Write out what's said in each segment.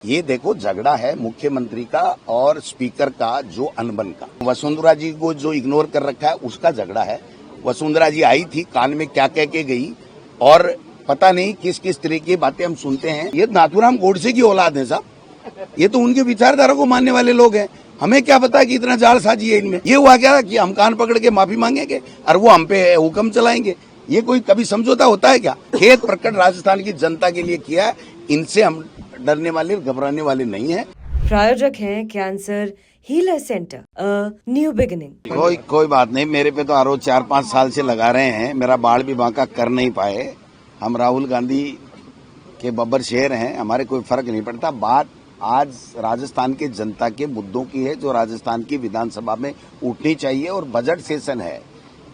ये देखो झगड़ा है मुख्यमंत्री का और स्पीकर का जो अनबन का। वसुंधरा जी को जो इग्नोर कर रखा है उसका झगड़ा है। वसुंधरा जी आई थी, कान में क्या कह के गई और पता नहीं किस किस तरह की बातें हम सुनते हैं। ये नाथूराम गोडसे की औलाद है साहब, ये तो उनके विचारधारा को मानने वाले लोग हैं। हमें क्या पता कि इतना जालसाजी है इनमें। ये हुआ क्या कि हम कान पकड़ के माफी मांगेंगे और वो हम पे हुक्म चलाएंगे। ये कोई कभी समझौता होता है क्या? खेद प्रकट राजस्थान की जनता के लिए किया है, इनसे हम डरने वाले घबराने वाले नहीं है। प्रायोजक हैं cancer healer centre, a new beginning. कोई बात नहीं, मेरे पे तो आरोप 4-5 साल से लगा रहे हैं, मेरा बाल भी बांका कर नहीं पाए। हम राहुल गांधी के बब्बर शेर हैं, हमारे कोई फर्क नहीं पड़ता। बात आज राजस्थान के जनता के मुद्दों की है जो राजस्थान की विधानसभा में उठनी चाहिए। और बजट सेशन है,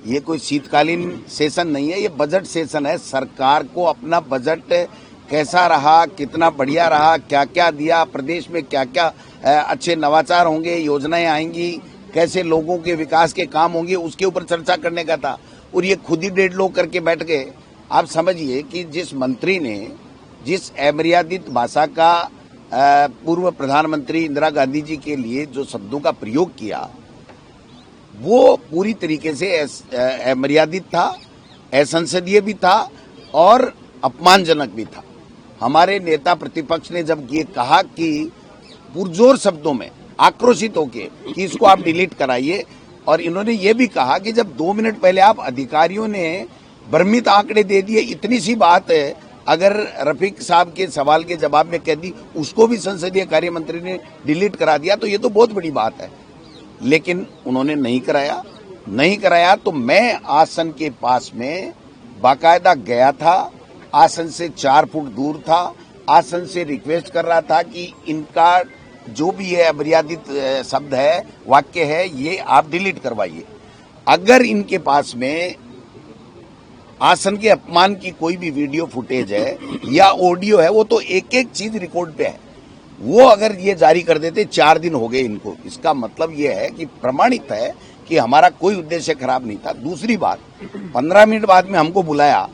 ये कोई शीतकालीन सेशन नहीं है, ये बजट सेशन है। सरकार को अपना बजट कैसा रहा, कितना बढ़िया रहा, क्या क्या दिया, प्रदेश में क्या क्या अच्छे नवाचार होंगे, योजनाएं आएंगी, कैसे लोगों के विकास के काम होंगे, उसके ऊपर चर्चा करने का था। और ये खुद ही 1.5 लोग करके बैठ गए। आप समझिए कि जिस मंत्री ने जिस अमर्यादित भाषा का पूर्व प्रधानमंत्री इंदिरा गांधी जी के लिए जो शब्दों का प्रयोग किया, वो पूरी तरीके से अमर्यादित था, असंसदीय भी था और अपमानजनक भी था। हमारे नेता प्रतिपक्ष ने जब ये कहा कि पुरजोर शब्दों में आक्रोशित होके कि इसको आप डिलीट कराइए, और इन्होंने ये भी कहा कि जब 2 मिनट पहले आप अधिकारियों ने भ्रमित आंकड़े दे दिए, इतनी सी बात है, अगर रफीक साहब के सवाल के जवाब में कह दी, उसको भी संसदीय कार्य मंत्री ने डिलीट करा दिया, तो ये तो बहुत बड़ी बात है। लेकिन उन्होंने नहीं कराया तो मैं आसन के पास में बाकायदा गया था, आसन से 4 फुट दूर था, आसन से रिक्वेस्ट कर रहा था कि इनका जो भी है अमर्यादित शब्द है, वाक्य है, ये आप डिलीट करवाइए। अगर इनके पास में आसन के अपमान की कोई भी वीडियो फुटेज है या ऑडियो है, वो तो एक एक चीज रिकॉर्ड पे है, वो अगर ये जारी कर देते, 4 दिन हो गए इनको, इसका मतलब ये है कि प्रमाणित है कि हमारा कोई उद्देश्य खराब नहीं था। दूसरी बात, 15 मिनट बाद में हमको बुलाया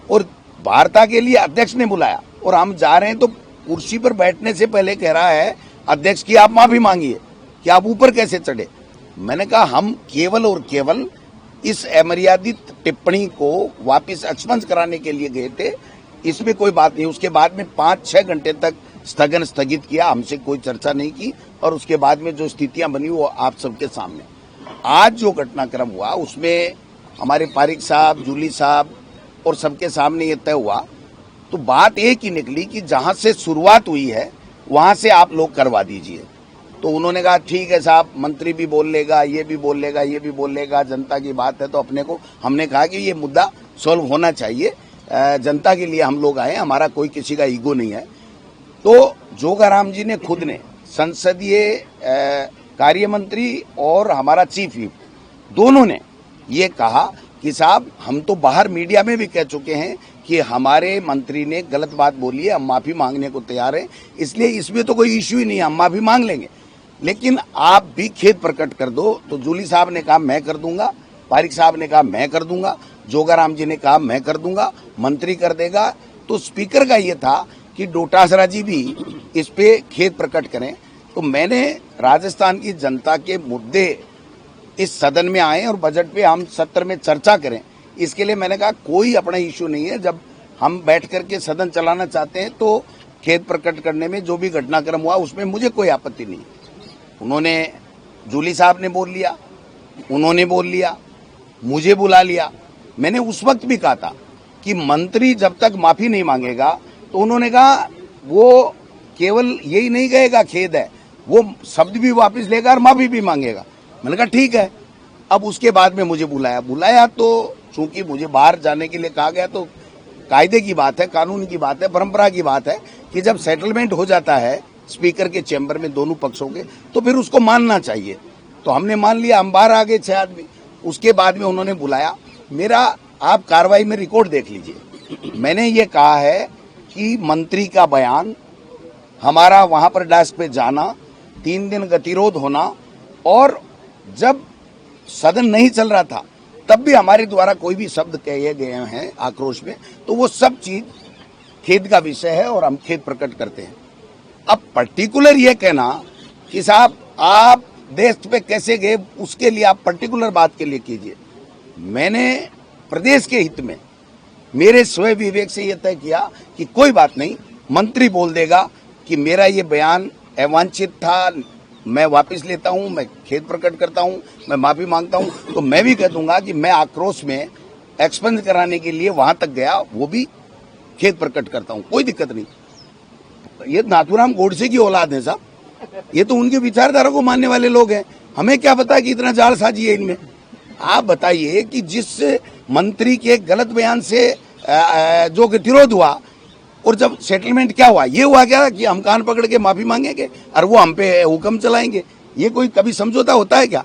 और वार्ता के लिए अध्यक्ष ने बुलाया, और हम जा रहे हैं तो कुर्सी पर बैठने से पहले कह रहा है अध्यक्ष की आप माफी मांगिए कि आप ऊपर कैसे चढ़े। मैंने कहा हम केवल और केवल इस अमर्यादित टिप्पणी को वापस एक्सपंज कराने के लिए गए थे, इसमें कोई बात नहीं। उसके बाद में 5-6 घंटे तक स्थगित किया, हमसे कोई चर्चा नहीं की, और उसके बाद में जो स्थितियां बनी वो आप सबके सामने। आज जो घटनाक्रम हुआ उसमें हमारे पारिक साहब, जूली साहब और सबके सामने ये तय हुआ, तो बात एक ही निकली कि जहां से शुरुआत हुई है वहां से आप लोग करवा दीजिए। तो उन्होंने कहा ठीक है साहब, मंत्री भी बोल लेगा, ये भी बोल लेगा, ये भी बोल लेगा, जनता की बात है तो अपने को। हमने कहा कि ये मुद्दा सॉल्व होना चाहिए, जनता के लिए हम लोग आए, हमारा कोई किसी का ईगो नहीं है। तो जोगाराम जी ने खुद ने संसदीय कार्य मंत्री और हमारा चीफ व्हिप दोनों ने ये कहा कि साहब हम तो बाहर मीडिया में भी कह चुके हैं कि हमारे मंत्री ने गलत बात बोली है, हम माफी मांगने को तैयार हैं, इसलिए इसमें तो कोई इश्यू ही नहीं है, हम माफी मांग लेंगे, लेकिन आप भी खेद प्रकट कर दो। तो जूली साहब ने कहा मैं कर दूंगा, पारिक साहब ने कहा मैं कर दूंगा, जोगाराम जी ने कहा मैं कर दूंगा, मंत्री कर देगा। तो स्पीकर का ये था कि डोटासरा जी भी इस पे खेद प्रकट करें। तो मैंने राजस्थान की जनता के मुद्दे इस सदन में आए और बजट पे हम सत्र में चर्चा करें, इसके लिए मैंने कहा कोई अपना इश्यू नहीं है। जब हम बैठ करके सदन चलाना चाहते हैं तो खेद प्रकट करने में जो भी घटनाक्रम हुआ उसमें मुझे कोई आपत्ति नहीं। उन्होंने, जूली साहब ने बोल लिया, उन्होंने बोल लिया, मुझे बुला लिया। मैंने उस वक्त भी कहा था कि मंत्री जब तक माफी नहीं मांगेगा, तो उन्होंने कहा वो केवल यही नहीं कहेगा खेद है, वो शब्द भी वापस लेगा और माफी भी मांगेगा। मैंने कहा ठीक है। अब उसके बाद में मुझे बुलाया तो चूंकि मुझे बाहर जाने के लिए कहा गया, तो कायदे की बात है, कानून की बात है, परंपरा की बात है कि जब सेटलमेंट हो जाता है स्पीकर के चैम्बर में दोनों पक्षों के, तो फिर उसको मानना चाहिए। तो हमने मान लिया, हम बाहर आ गए 6 आदमी। उसके बाद में उन्होंने बुलाया, मेरा आप कार्रवाई में रिकॉर्ड देख लीजिए। मैंने ये कहा है कि मंत्री का बयान, हमारा वहां पर डेस्क पे जाना, 3 दिन गतिरोध होना, और जब सदन नहीं चल रहा था तब भी हमारे द्वारा कोई भी शब्द कहे गए हैं आक्रोश में, तो वो सब चीज खेद का विषय है और हम खेद प्रकट करते हैं। अब पर्टिकुलर ये कहना कि साहब आप देश पे कैसे गए, उसके लिए आप पर्टिकुलर बात के लिए कीजिए। मैंने प्रदेश के हित में मेरे स्वयं विवेक से यह तय किया कि कोई बात नहीं, मंत्री बोल देगा कि मेरा ये बयान अवांछित था, मैं वापस लेता हूं, मैं खेद प्रकट करता हूं, मैं माफी मांगता हूं, तो मैं भी कह दूंगा कि मैं आक्रोश में एक्सपेंस कराने के लिए वहां तक गया, वो भी खेद प्रकट करता हूं, कोई दिक्कत नहीं। ये नाथूराम गोडसे की औलाद है साहब, ये तो उनके विचारधारा को मानने वाले लोग हैं, हमें क्या पता कि इतना जालसाजी है इनमें। आप बताइए कि जिस मंत्री के गलत बयान से जो गतिरोध हुआ और जब सेटलमेंट क्या हुआ, ये हुआ क्या कि हम कान पकड़ के माफी मांगेंगे और वो हम पे हुक्म चलाएंगे, ये कोई कभी समझौता होता है क्या?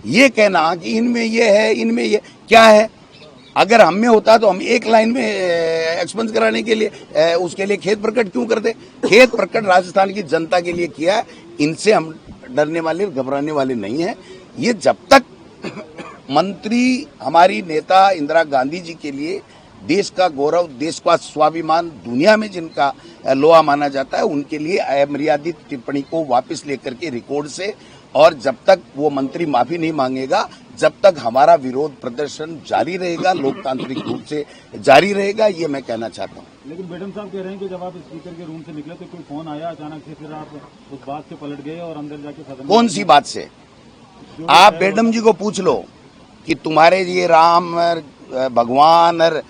ये कहना कि इनमें ये है, इनमें ये क्या है, अगर हम में होता तो हम एक लाइन में एक्सपेंस कराने के लिए उसके लिए खेद प्रकट क्यों करते? खेद प्रकट राजस्थान की जनता के लिए किया है, इनसे हम डरने वाले घबराने वाले नहीं है। ये जब तक मंत्री हमारी नेता इंदिरा गांधी जी के लिए देश का गौरव, देश का स्वाभिमान, दुनिया में जिनका लोहा माना जाता है, उनके लिए अमर्यादित टिप्पणी को वापस लेकर के रिकॉर्ड से, और जब तक वो मंत्री माफी नहीं मांगेगा, जब तक हमारा विरोध प्रदर्शन जारी रहेगा, लोकतांत्रिक रूप से जारी रहेगा, ये मैं कहना चाहता हूँ। लेकिन मैडम साहब कह रहे हैं कि जब आप स्पीकर के रूम से निकले तो कोई फोन आया अचानक से, फिर आप उस बात से पलट गए और अंदर जाके सदन। कौन सी बात से? आप मैडम जी को पूछ लो कि तुम्हारे ये राम भगवान और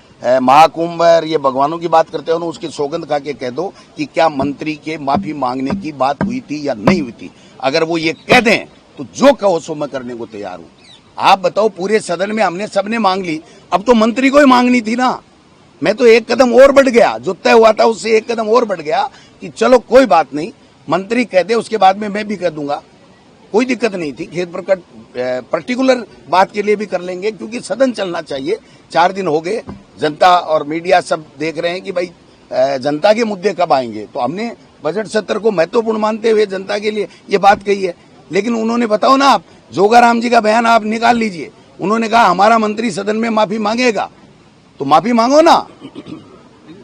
महाकुंभ, ये भगवानों की बात करते हो ना, उसकी सौगंध खा के कह दो कि क्या मंत्री के माफी मांगने की बात हुई थी या नहीं हुई थी। अगर वो ये कह दें तो जो कहो सो मैं करने को तैयार हूं। आप बताओ, पूरे सदन में हमने सबने मांग ली, अब तो मंत्री को ही मांगनी थी ना। मैं तो एक कदम और बढ़ गया, जो तय हुआ था उससे एक कदम और बढ़ गया कि चलो कोई बात नहीं, मंत्री कह दे, उसके बाद में मैं भी कह दूंगा, कोई दिक्कत नहीं थी। खेद प्रकट पर्टिकुलर बात के लिए भी कर लेंगे, क्योंकि सदन चलना चाहिए। 4 दिन हो गए, जनता और मीडिया सब देख रहे हैं कि भाई जनता के मुद्दे कब आएंगे, तो हमने बजट सत्र को महत्वपूर्ण मानते हुए जनता के लिए ये बात कही है। लेकिन उन्होंने, बताओ ना आप, जोगाराम जी का बयान आप निकाल लीजिए, उन्होंने कहा हमारा मंत्री सदन में माफी मांगेगा, तो माफी मांगो ना।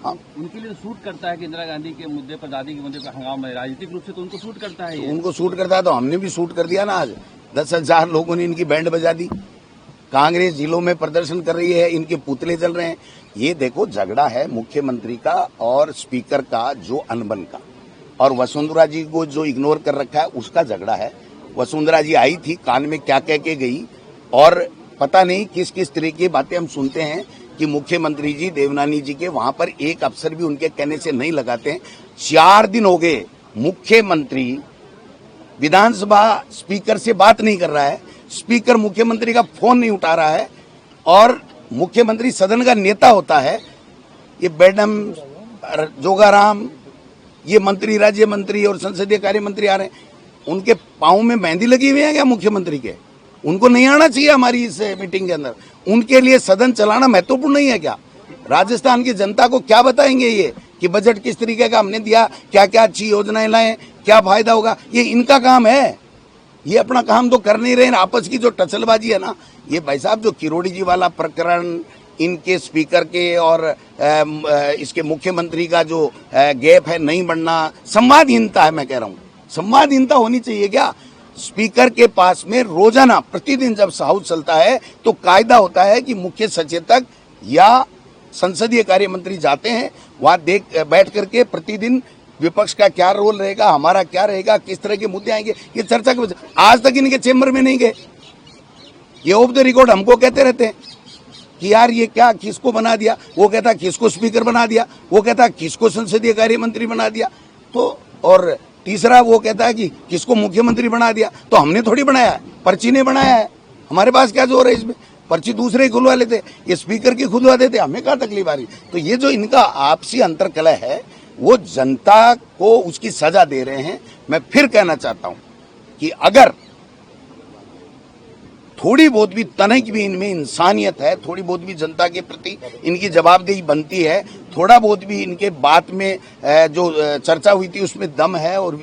उनके लिए सूट करता है कि इंदिरा गांधी के मुद्दे पर, दादी के मुद्दे पर हंगामा, राजनीतिक रूप से तो उनको सूट करता है। तो उनको सूट करता है तो हमने भी सूट कर दिया ना। आज 10,000 लोगों ने इनकी बैंड बजा दी, कांग्रेस जिलों में प्रदर्शन कर रही है, इनके पुतले जल रहे हैं। ये देखो, झगड़ा है मुख्यमंत्री का और स्पीकर का, जो अनबन का, और वसुंधरा जी को जो इग्नोर कर रखा है उसका झगड़ा है। वसुंधरा जी आई थी, कान में क्या कह के गई, और पता नहीं किस किस तरह की बातें हम सुनते हैं कि मुख्यमंत्री जी, देवनानी जी के वहां पर एक अफसर भी उनके कहने से नहीं लगाते हैं। 4 दिन हो गए, मुख्यमंत्री विधानसभा स्पीकर से बात नहीं कर रहा है, स्पीकर मुख्यमंत्री का फोन नहीं उठा रहा है, और मुख्यमंत्री सदन का नेता होता है। ये मैडम जोगाराम, ये मंत्री, राज्य मंत्री और संसदीय कार्य मंत्री आ रहे हैं, उनके पांव में मेहंदी लगी हुई है क्या मुख्यमंत्री के? उनको नहीं आना चाहिए हमारी इस मीटिंग के अंदर? उनके लिए सदन चलाना महत्वपूर्ण नहीं है क्या? राजस्थान की जनता को क्या बताएंगे ये कि बजट किस तरीके का हमने दिया, क्या क्या अच्छी योजनाएं लाए, क्या फायदा होगा? ये इनका काम है, ये अपना काम तो कर नहीं रहे। आपस की जो टचलबाजी है ना, ये भाई साहब, जो किरोड़ी जी वाला प्रकरण, इनके स्पीकर के और इसके मुख्यमंत्री का जो गैप है, नहीं बढ़ना, संवादहीनता है। मैं कह रहा हूँ, संवादहीनता होनी चाहिए क्या? स्पीकर के पास में रोजाना प्रतिदिन जब हाउस चलता है तो कायदा होता है कि मुख्य सचेतक या संसदीय कार्य मंत्री जाते हैं, वहां बैठ करके प्रतिदिन विपक्ष का क्या रोल रहेगा, हमारा क्या रहेगा, किस तरह के मुद्दे आएंगे, ये चर्चा के। आज तक इनके चेंबर में नहीं गए, ये ऑफ द रिकॉर्ड हमको कहते रहते हैं कि यार ये क्या, किसको बना दिया, वो कहता किसको स्पीकर बना दिया, वो कहता किसको संसदीय कार्य मंत्री बना दिया, तो और तीसरा वो कहता है कि किसको मुख्यमंत्री बना दिया। तो हमने थोड़ी बनाया है, पर्ची ने बनाया है, हमारे पास क्या जोर है इसमें? पर्ची दूसरे ही खुलवा लेते, ये स्पीकर की खुलवा देते, हमें क्या तकलीफ आ रही? तो ये जो इनका आपसी अंतर्कलह है, वो जनता को उसकी सजा दे रहे हैं। मैं फिर कहना चाहता हूं कि अगर थोड़ी बहुत भी तनिक भी इनमें इंसानियत है, थोड़ी बहुत भी जनता के प्रति इनकी जवाबदेही बनती है, थोड़ा बहुत भी इनके बात में जो चर्चा हुई थी उसमें दम है, और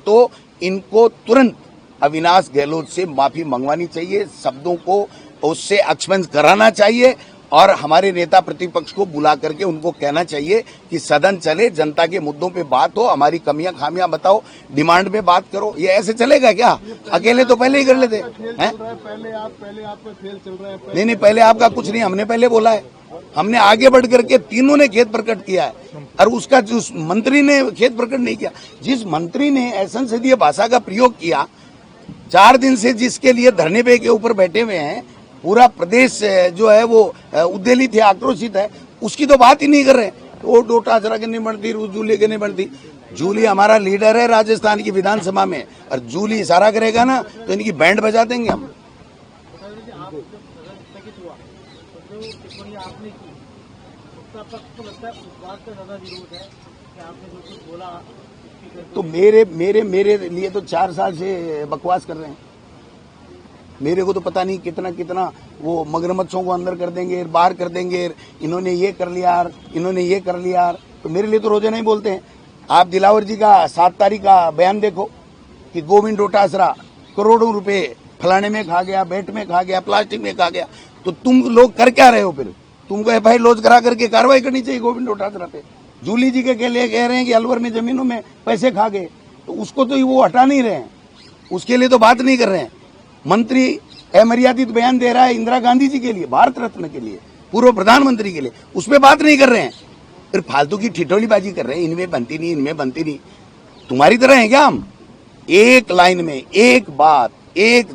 तो इनको तुरंत अविनाश गहलोत से माफी मंगवानी चाहिए, शब्दों को उससे एक्सपेंस कराना चाहिए, और हमारे नेता प्रतिपक्ष को बुला करके उनको कहना चाहिए कि सदन चले, जनता के मुद्दों पे बात हो, हमारी कमियां खामियां बताओ, डिमांड पे बात करो। ये ऐसे चलेगा क्या? अकेले तो पहले ही कर लेते हैं। पहले आपका खेल चल रहा है। नहीं, पहले आपका कुछ नहीं, हमने पहले बोला है। हमने आगे बढ़ करके तीनों ने खेद प्रकट किया है और उसका जो मंत्री ने खेद प्रकट नहीं किया। जिस मंत्री ने असंसदीय भाषा का प्रयोग किया, 4 दिन से जिसके लिए धरने पे के ऊपर बैठे हुए हैं, पूरा प्रदेश जो है वो उद्वेलित है, आक्रोशित है, उसकी तो बात ही नहीं कर रहे। वो डोटासरा के नहीं बनती, जूली के नहीं बनती। जूली हमारा लीडर है राजस्थान की विधानसभा में, और जूली इशारा करेगा ना तो इनकी बैंड बजा देंगे हम। तो मेरे लिए तो 4 साल से बकवास कर रहे हैं। मेरे को तो पता नहीं कितना कितना वो मगरमच्छों को अंदर कर देंगे, बाहर कर देंगे, इन्होंने ये कर लिया, इन्होंने ये कर लिया। तो मेरे लिए तो रोजाना ही बोलते हैं। आप दिलावर जी का 7 तारीख का बयान देखो कि गोविंद डोटासरा करोड़ों रुपए फलाने में खा गया, बेट में खा गया, प्लास्टिक में खा गया। तो तुम लोग कर क्या रहे हो? फिर तुमको एफआईआर लॉन्च करा करके कार्रवाई करनी चाहिए गोविंद डोटासरा पे। जूली जी के लिए कह रहे हैं कि अलवर में जमीनों में पैसे खा गए, तो उसको तो वो हटा नहीं रहे हैं, उसके लिए तो बात नहीं कर रहे हैं। मंत्री अमर्यादित बयान दे रहा है इंदिरा गांधी जी के लिए, भारत रत्न के लिए, पूर्व प्रधानमंत्री के लिए, उस पर बात नहीं कर रहे हैं। फिर फालतू की ठिठोलीबाजी कर रहे हैं, इनमें बनती नहीं, इनमें बनती नहीं। तुम्हारी तरह है क्या हम? एक लाइन में एक बात, एक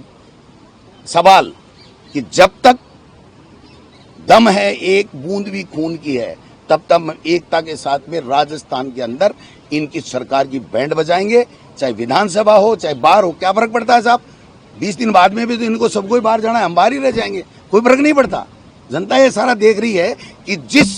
सवाल कि जब तक दम है, एक बूंद भी खून की है, तब तक एकता के साथ में राजस्थान के अंदर इनकी सरकार की बैंड बजाएंगे, चाहे विधानसभा हो चाहे बाहर हो। क्या फर्क पड़ता है साहब? 20 दिन बाद में भी तो इनको सबको ही बाहर जाना है, हम बाहर ही रह जाएंगे, कोई फर्क नहीं पड़ता। जनता ये सारा देख रही है कि जिस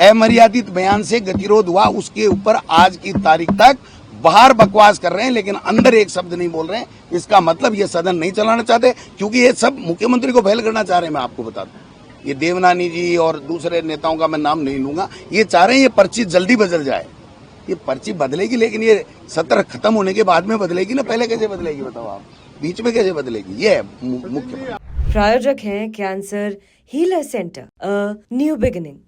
अमर्यादित बयान से गतिरोध हुआ, उसके ऊपर आज की तारीख तक बाहर बकवास कर रहे हैं, लेकिन अंदर एक शब्द नहीं बोल रहे हैं। इसका मतलब ये सदन नहीं चलाना चाहते, क्योंकि ये सब मुख्यमंत्री को फेल करना चाह रहे हैं। मैं आपको बता दूं, ये देवनानी जी और दूसरे नेताओं का मैं नाम नहीं लूंगा, ये चाह रहे हैं ये पर्ची जल्दी बदल जाए। ये पर्ची बदलेगी, लेकिन ये सत्र खत्म होने के बाद में बदलेगी ना, पहले कैसे बदलेगी बताओ आप? बीच में कैसे बदलेगी? ये है मुख्य। प्रायोजक हैं cancer healer centre, a new beginning.